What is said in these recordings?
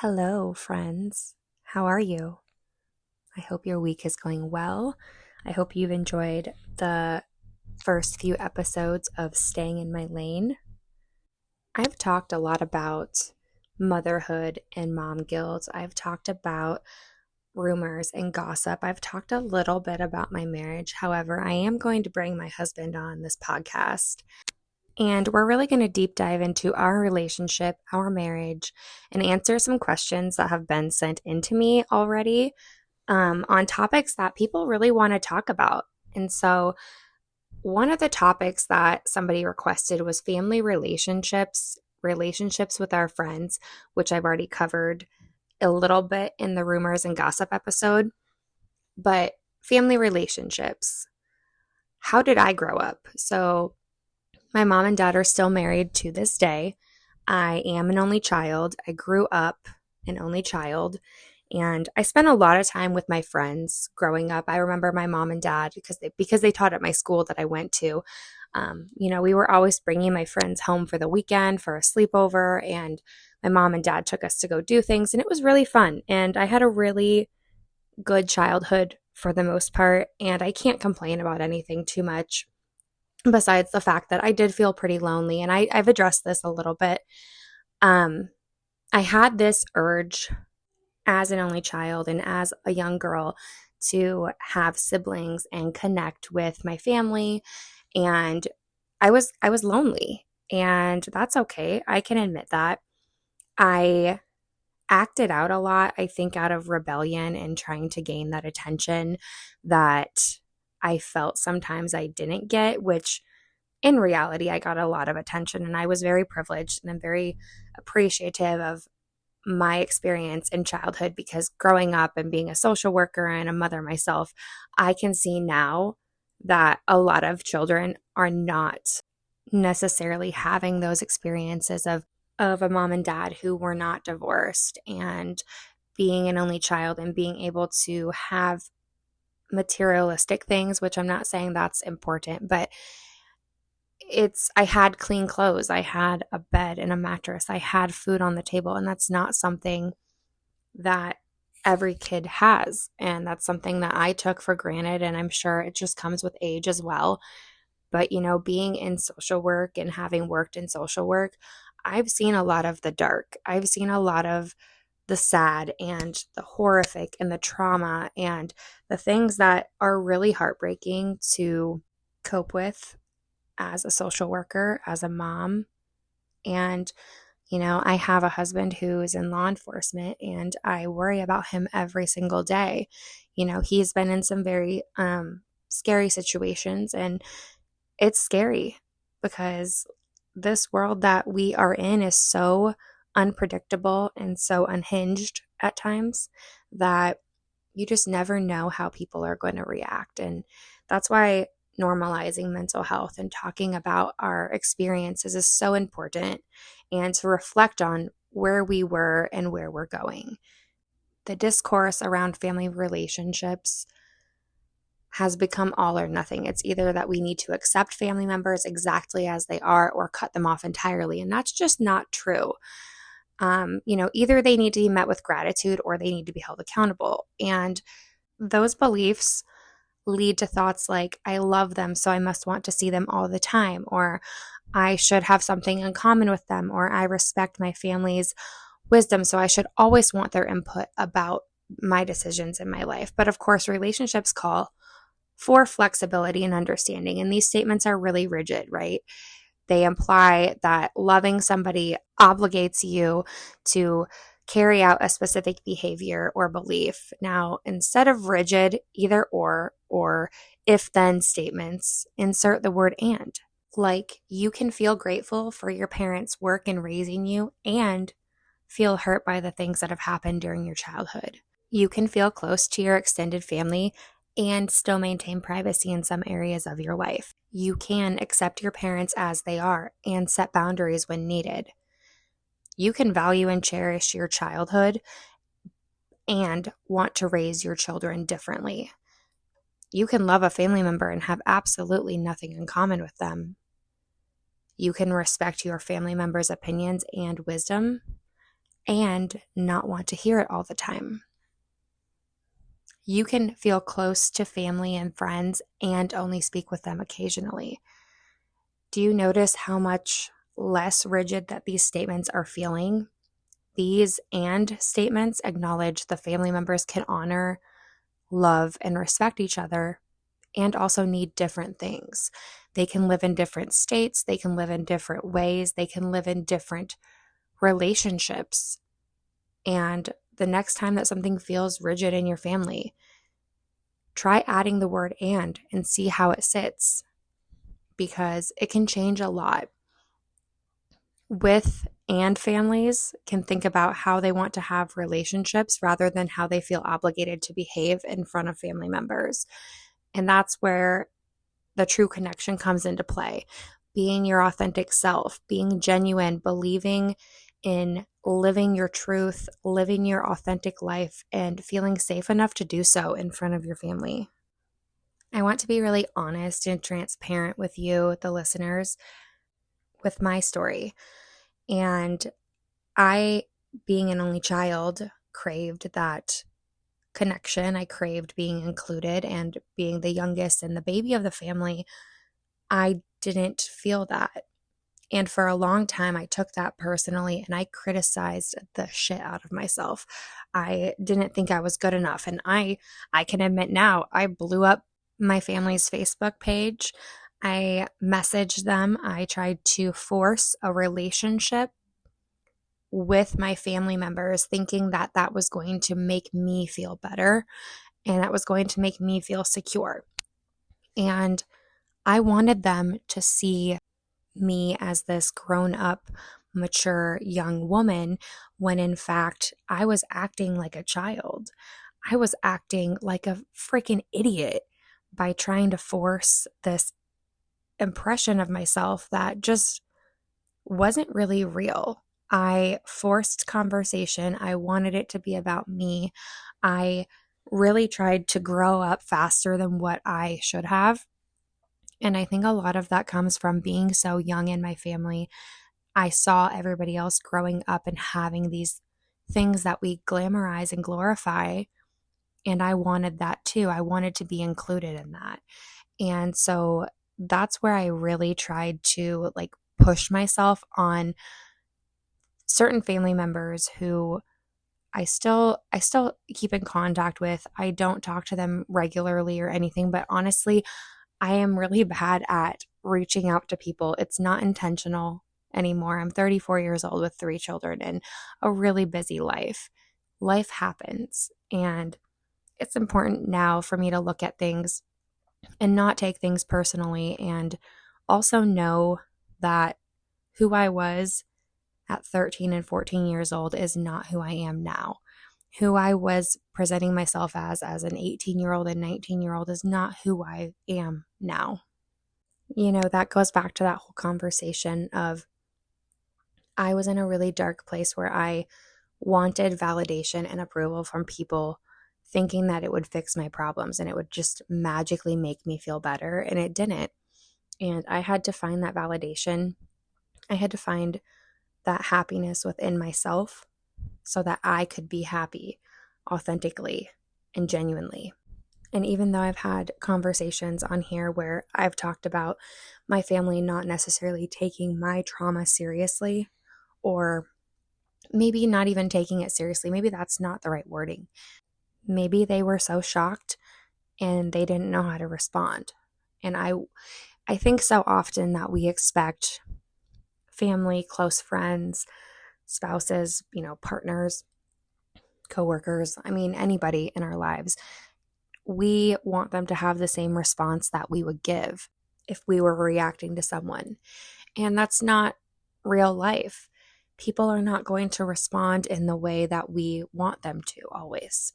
Hello, friends. How are you? I hope your week is going well. I hope you've enjoyed the first few episodes of Staying in My Lane. I've talked a lot about motherhood and mom guilt. I've talked about rumors and gossip. I've talked a little bit about my marriage. However, I am going to bring my husband on this podcast. And we're really going to deep dive into our relationship, our marriage, and answer some questions that have been sent into me already on topics that people really want to talk about. And so, one of the topics that somebody requested was family relationships, relationships with our friends, which I've already covered a little bit in the rumors and gossip episode. But family relationships, how did I grow up? So, my mom and dad are still married to this day. I am an only child. I grew up an only child. And I spent a lot of time with my friends growing up. I remember my mom and dad, because they taught at my school that I went to. We were always bringing my friends home for the weekend for a sleepover, and my mom and dad took us to go do things, and it was really fun. And I had a really good childhood for the most part, and I can't complain about anything too much besides the fact that I did feel pretty lonely. And I've addressed this a little bit. I had this urge as an only child and as a young girl to have siblings and connect with my family. And I was lonely, and that's okay. I can admit that. I acted out a lot, I think, out of rebellion and trying to gain that attention that I felt sometimes I didn't get, which in reality, I got a lot of attention, and I was very privileged, and I'm very appreciative of my experience in childhood, because growing up and being a social worker and a mother myself, I can see now that a lot of children are not necessarily having those experiences of a mom and dad who were not divorced, and being an only child and being able to have materialistic things, which I'm not saying that's important, but I had clean clothes, I had a bed and a mattress, I had food on the table, and that's not something that every kid has. And that's something that I took for granted, and I'm sure it just comes with age as well. But, being in social work and having worked in social work, I've seen a lot of the dark. I've seen a lot of the sad and the horrific and the trauma and the things that are really heartbreaking to cope with as a social worker, as a mom. And, I have a husband who is in law enforcement, and I worry about him every single day. He's been in some very scary situations, and it's scary because this world that we are in is so unpredictable and so unhinged at times that you just never know how people are going to react. And that's why normalizing mental health and talking about our experiences is so important, and to reflect on where we were and where we're going. The discourse around family relationships has become all or nothing. It's either that we need to accept family members exactly as they are or cut them off entirely, and that's just not true. Either they need to be met with gratitude or they need to be held accountable. And those beliefs lead to thoughts like, I love them, so I must want to see them all the time, or I should have something in common with them, or I respect my family's wisdom, so I should always want their input about my decisions in my life. But of course, relationships call for flexibility and understanding, and these statements are really rigid, right? They imply that loving somebody obligates you to carry out a specific behavior or belief. Now, instead of rigid either or if then statements, insert the word and. Like, you can feel grateful for your parents' work in raising you and feel hurt by the things that have happened during your childhood. You can feel close to your extended family and still maintain privacy in some areas of your life. You can accept your parents as they are and set boundaries when needed. You can value and cherish your childhood and want to raise your children differently. You can love a family member and have absolutely nothing in common with them. You can respect your family member's opinions and wisdom and not want to hear it all the time. You can feel close to family and friends and only speak with them occasionally. Do you notice how much less rigid that these statements are feeling? These and statements acknowledge the family members can honor, love, and respect each other and also need different things. They can live in different states, they can live in different ways, they can live in different relationships. And the next time that something feels rigid in your family, try adding the word and see how it sits, because it can change a lot. With and families can think about how they want to have relationships rather than how they feel obligated to behave in front of family members. And that's where the true connection comes into play. Being your authentic self, being genuine, believing in living your truth, living your authentic life, and feeling safe enough to do so in front of your family. I want to be really honest and transparent with you, the listeners, with my story. And I, being an only child, craved that connection. I craved being included, and being the youngest and the baby of the family, I didn't feel that. And for a long time, I took that personally and I criticized the shit out of myself. I didn't think I was good enough. And I can admit now, I blew up my family's Facebook page. I messaged them. I tried to force a relationship with my family members, thinking that that was going to make me feel better and that was going to make me feel secure. And I wanted them to see me as this grown up, mature young woman, when in fact I was acting like a child. I was acting like a freaking idiot by trying to force this impression of myself that just wasn't really real. I forced conversation. I wanted it to be about me. I really tried to grow up faster than what I should have. And I think a lot of that comes from being so young in my family. I saw everybody else growing up and having these things that we glamorize and glorify. And I wanted that too. I wanted to be included in that. And so that's where I really tried to push myself on certain family members who I still keep in contact with. I don't talk to them regularly or anything, but honestly, I am really bad at reaching out to people. It's not intentional anymore. I'm 34 years old with 3 children and a really busy life. Life happens, and it's important now for me to look at things and not take things personally, and also know that who I was at 13 and 14 years old is not who I am now. Who I was presenting myself as an 18-year-old and 19-year-old is not who I am now. You know, that goes back to that whole conversation of I was in a really dark place where I wanted validation and approval from people, thinking that it would fix my problems and it would just magically make me feel better, and it didn't. And I had to find that validation. I had to find that happiness within myself so that I could be happy authentically and genuinely. And even though I've had conversations on here where I've talked about my family not necessarily taking my trauma seriously, or maybe not even taking it seriously, maybe that's not the right wording. Maybe they were so shocked and they didn't know how to respond. And I think so often that we expect family, close friends, spouses, partners, coworkers, anybody in our lives, we want them to have the same response that we would give if we were reacting to someone. And that's not real life. People are not going to respond in the way that we want them to always.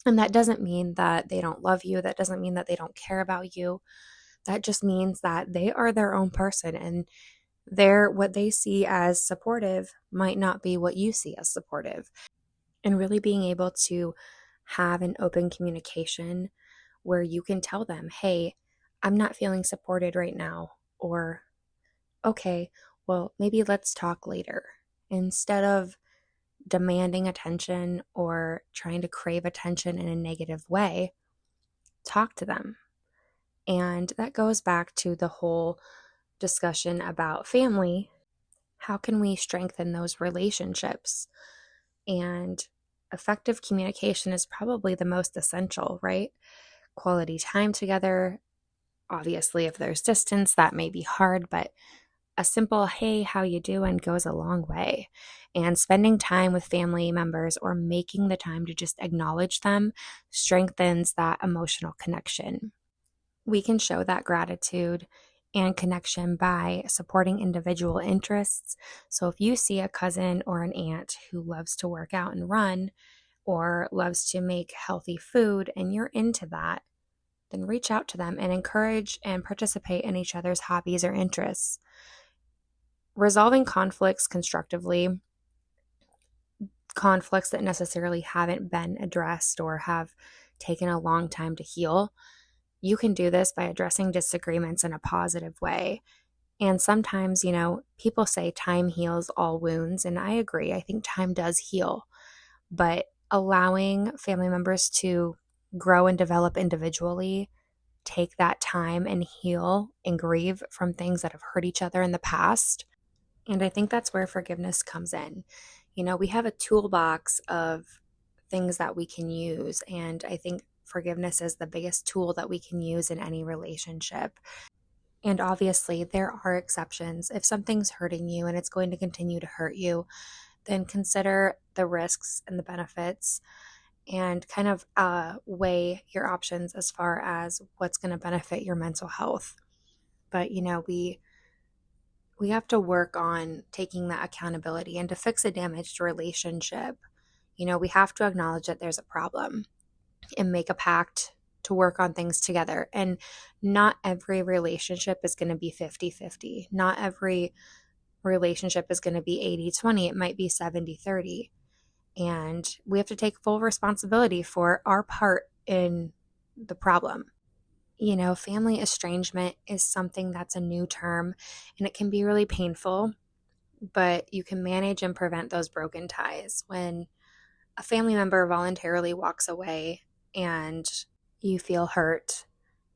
And that doesn't mean that they don't love you. That doesn't mean that they don't care about you. That just means that they are their own person, and what they see as supportive might not be what you see as supportive. And really being able to have an open communication where you can tell them, hey, I'm not feeling supported right now, or okay, well, maybe let's talk later, instead of demanding attention or trying to crave attention in a negative way, talk to them. And that goes back to the whole discussion about family. How can we strengthen those relationships? And effective communication is probably the most essential, right? Quality time together. Obviously, if there's distance, that may be hard, but a simple, hey, how you doing goes a long way. And spending time with family members or making the time to just acknowledge them strengthens that emotional connection. We can show that gratitude and connection by supporting individual interests. So if you see a cousin or an aunt who loves to work out and run or loves to make healthy food and you're into that, then reach out to them and encourage and participate in each other's hobbies or interests. Resolving conflicts constructively, conflicts that necessarily haven't been addressed or have taken a long time to heal, you can do this by addressing disagreements in a positive way. And sometimes, people say time heals all wounds, and I agree. I think time does heal, but allowing family members to grow and develop individually, take that time and heal and grieve from things that have hurt each other in the past. And I think that's where forgiveness comes in. We have a toolbox of things that we can use, and I think forgiveness is the biggest tool that we can use in any relationship. And obviously, there are exceptions. If something's hurting you and it's going to continue to hurt you, then consider the risks and the benefits and kind of weigh your options as far as what's going to benefit your mental health. But, we have to work on taking that accountability, and to fix a damaged relationship, we have to acknowledge that there's a problem and make a pact to work on things together. And not every relationship is going to be 50-50. Not every relationship is going to be 80-20. It might be 70-30. And we have to take full responsibility for our part in the problem. Family estrangement is something that's a new term, and it can be really painful, but you can manage and prevent those broken ties. When a family member voluntarily walks away and you feel hurt,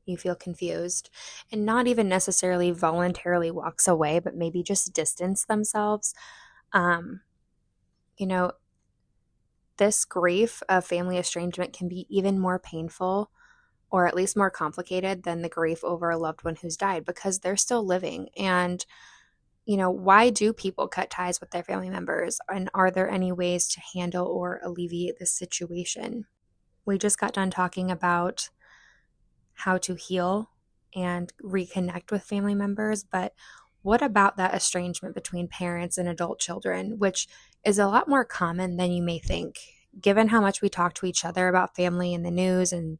you feel confused, and not even necessarily voluntarily walks away, but maybe just distance themselves, this grief of family estrangement can be even more painful, or at least more complicated than the grief over a loved one who's died, because they're still living. And, why do people cut ties with their family members? And are there any ways to handle or alleviate this situation? We just got done talking about how to heal and reconnect with family members, but what about that estrangement between parents and adult children, which is a lot more common than you may think, given how much we talk to each other about family in the news and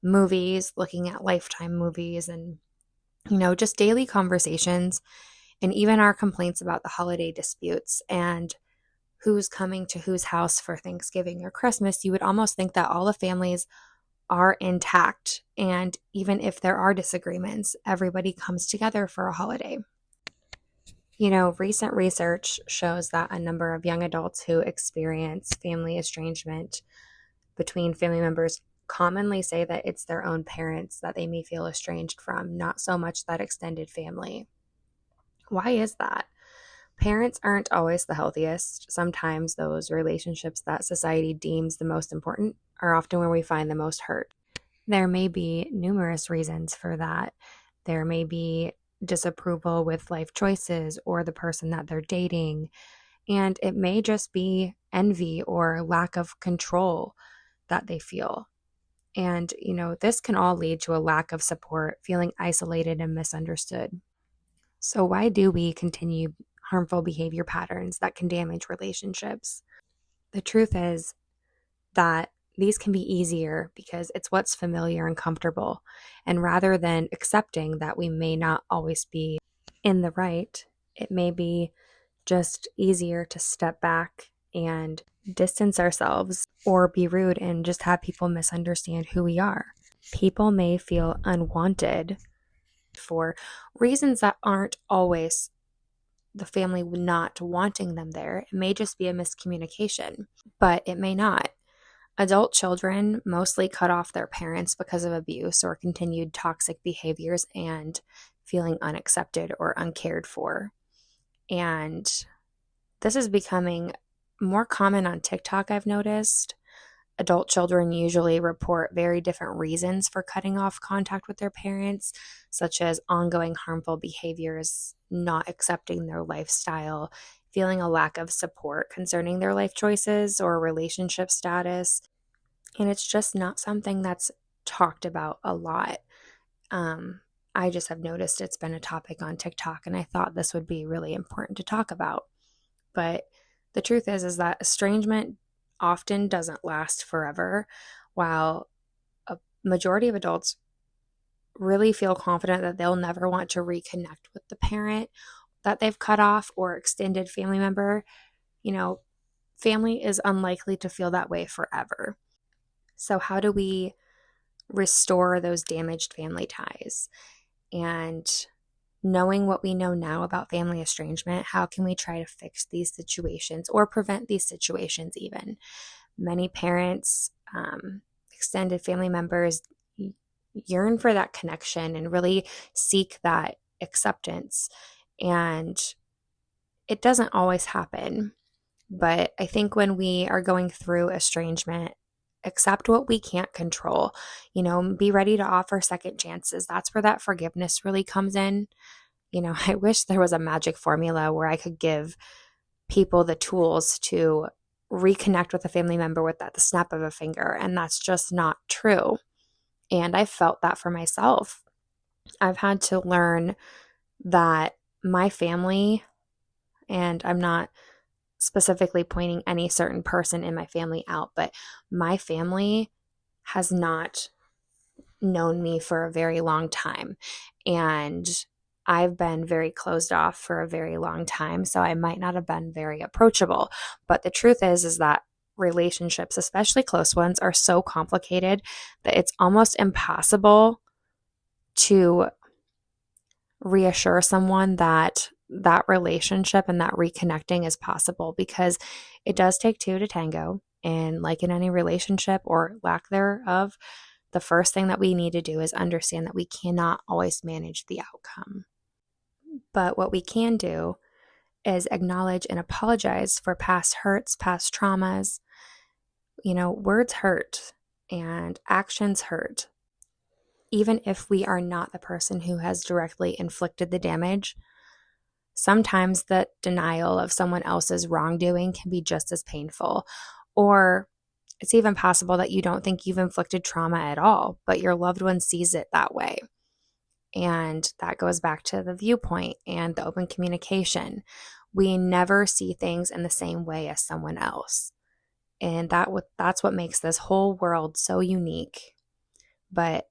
movies, looking at Lifetime movies and, just daily conversations, and even our complaints about the holiday disputes and who's coming to whose house for Thanksgiving or Christmas. You would almost think that all the families are intact. And even if there are disagreements, everybody comes together for a holiday. Recent research shows that a number of young adults who experience family estrangement between family members commonly say that it's their own parents that they may feel estranged from, not so much that extended family. Why is that? Parents aren't always the healthiest. Sometimes those relationships that society deems the most important are often where we find the most hurt. There may be numerous reasons for that. There may be disapproval with life choices or the person that they're dating, and it may just be envy or lack of control that they feel. And, this can all lead to a lack of support, feeling isolated and misunderstood. So why do we continue harmful behavior patterns that can damage relationships? The truth is that these can be easier because it's what's familiar and comfortable. And rather than accepting that we may not always be in the right, it may be just easier to step back and distance ourselves or be rude and just have people misunderstand who we are. People may feel unwanted for reasons that aren't always the family not wanting them there. It may just be a miscommunication, but it may not. Adult children mostly cut off their parents because of abuse or continued toxic behaviors and feeling unaccepted or uncared for. And this is becoming more common on TikTok, I've noticed. Adult children usually report very different reasons for cutting off contact with their parents, such as ongoing harmful behaviors, not accepting their lifestyle, feeling a lack of support concerning their life choices or relationship status. And it's just not something that's talked about a lot. I just have noticed it's been a topic on TikTok, and I thought this would be really important to talk about. But the truth is that estrangement often doesn't last forever, while a majority of adults really feel confident that they'll never want to reconnect with the parent that they've cut off or extended family member. Family is unlikely to feel that way forever. So how do we restore those damaged family ties? And knowing what we know now about family estrangement, how can we try to fix these situations or prevent these situations even? Many parents, extended family members yearn for that connection and really seek that acceptance. And it doesn't always happen. But I think when we are going through estrangement, accept what we can't control. Be ready to offer second chances. That's where that forgiveness really comes in. I wish there was a magic formula where I could give people the tools to reconnect with a family member with the snap of a finger, and that's just not true. And I felt that for myself. I've had to learn that my family, and I'm not specifically pointing any certain person in my family out, but my family has not known me for a very long time. And I've been very closed off for a very long time, so I might not have been very approachable. But the truth is that relationships, especially close ones, are so complicated that it's almost impossible to reassure someone that that relationship and that reconnecting is possible, because it does take two to tango. And like in any relationship or lack thereof, the first thing that we need to do is understand that we cannot always manage the outcome. But what we can do is acknowledge and apologize for past hurts, past traumas. Words hurt and actions hurt. Even if we are not the person who has directly inflicted the damage, sometimes the denial of someone else's wrongdoing can be just as painful. Or it's even possible that you don't think you've inflicted trauma at all, but your loved one sees it that way. And that goes back to the viewpoint and the open communication. We never see things in the same way as someone else. And that's what makes this whole world so unique. But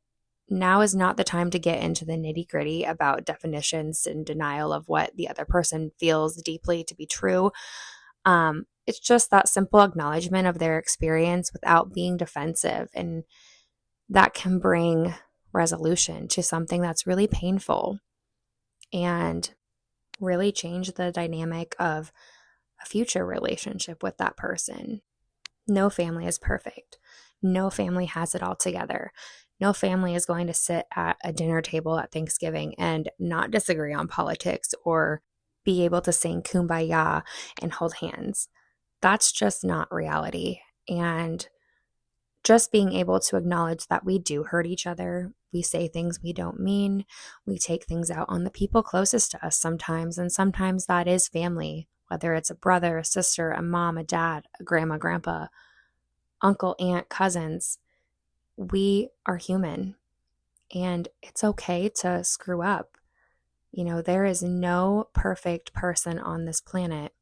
now is not the time to get into the nitty-gritty about definitions and denial of what the other person feels deeply to be true. It's just that simple acknowledgement of their experience without being defensive, and that can bring resolution to something that's really painful and really change the dynamic of a future relationship with that person. No family is perfect. No family has it all together. No family is going to sit at a dinner table at Thanksgiving and not disagree on politics or be able to sing Kumbaya and hold hands. That's just not reality. And just being able to acknowledge that we do hurt each other. We say things we don't mean. We take things out on the people closest to us sometimes, and sometimes that is family, whether it's a brother, a sister, a mom, a dad, a grandma, grandpa, uncle, aunt, cousins. We are human, and it's okay to screw up. There is no perfect person on this planet.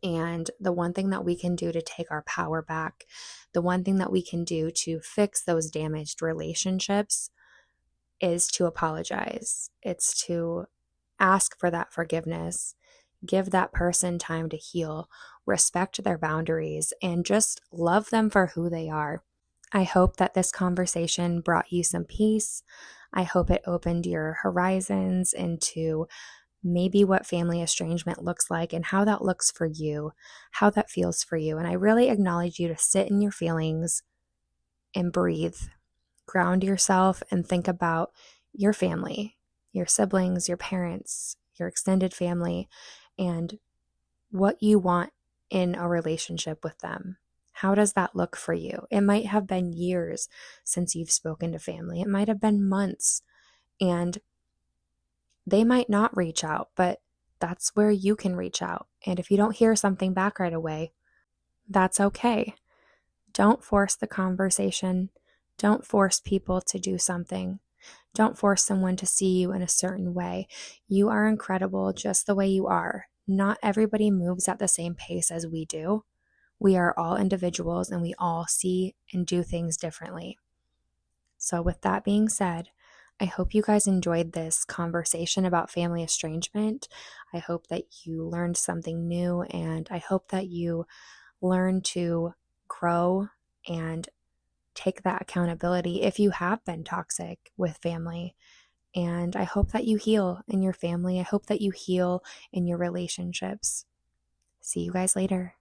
And the one thing that we can do to take our power back, the one thing that we can do to fix those damaged relationships is to apologize. It's to ask for that forgiveness, give that person time to heal, respect their boundaries, and just love them for who they are. I hope that this conversation brought you some peace. I hope it opened your horizons into maybe what family estrangement looks like and how that looks for you, how that feels for you. And I really acknowledge you to sit in your feelings and breathe, ground yourself, and think about your family, your siblings, your parents, your extended family, and what you want in a relationship with them. How does that look for you? It might have been years since you've spoken to family. It might have been months, and they might not reach out, but that's where you can reach out. And if you don't hear something back right away, that's okay. Don't force the conversation. Don't force people to do something. Don't force someone to see you in a certain way. You are incredible just the way you are. Not everybody moves at the same pace as we do. We are all individuals and we all see and do things differently. So, with that being said, I hope you guys enjoyed this conversation about family estrangement. I hope that you learned something new, and I hope that you learn to grow and take that accountability if you have been toxic with family. And I hope that you heal in your family. I hope that you heal in your relationships. See you guys later.